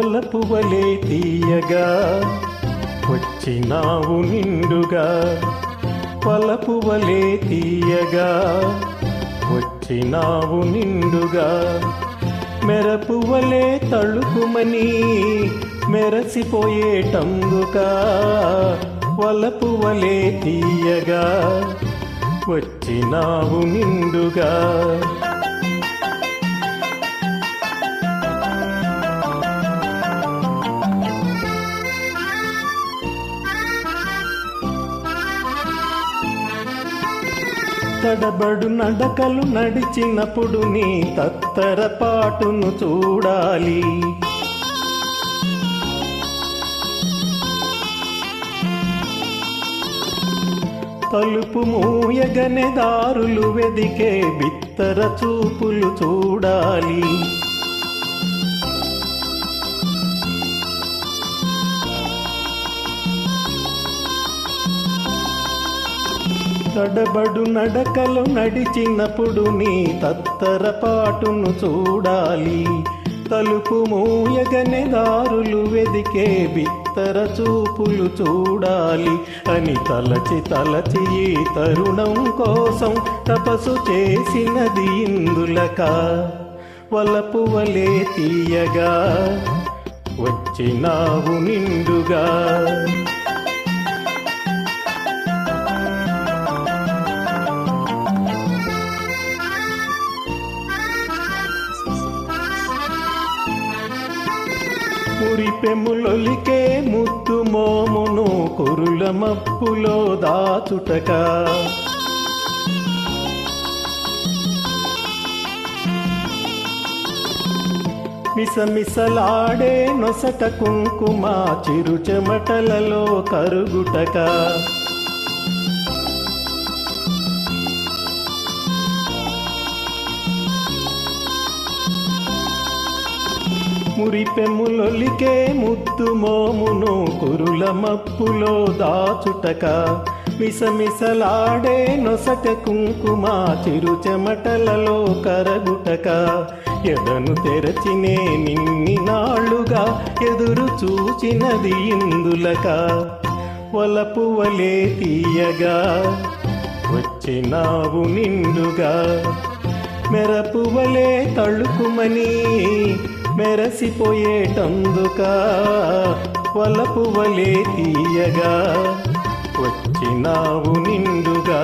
వలపువలే తీయగా వచ్చినావు నిండుగా, వలపువలే తీయగా వచ్చినావు నిండుగా, మెరపువలే తళుకుమని మెరసిపోయేటందుకా, వలపువలే తీయగా వచ్చినావు నిండుగా. తడబడు నడకలు నడిచినప్పుడు నీ తత్తరపాటును చూడాలి, తలుపు మూయగనే దారులు వెదికే బిత్తర చూపులు చూడాలి, తడబడు నడకలు నడిచినప్పుడు నీ తత్తరపాటును చూడాలి, తలుపు మూయగనే దారులు వెదికే బిత్తర చూపులు చూడాలి అని తలచి తలచి ఈ తరుణం కోసం తపస్సు చేసినది ఇందులక, వలపువలే తీయగా వచ్చినావు నిండుగా. మురిపెములొలికే ముద్దు మోమును కురుల మప్పులో దాచుటక, మిసమిసలాడే నొసట కుంకుమ చిరు చెమటలలో కరుగుటక, మురిపెములొలికే ముద్దు మోమును కురుల మప్పులో దాచుటక, మిసమిసలాడే నొసట కుంకుమ చిరు చెమటలలో కరగుటక, ఎదను తెరచినే నిన్ని నాళ్ళుగా ఎదురు చూచినది ఇందులక, వలపువలే తీయగా వచ్చినావు నిండుగా, మెరపువలే తళుకుమని మెరసిపోయేటందుకా, వలపువలే తీయగా వచ్చినావు నిండుగా.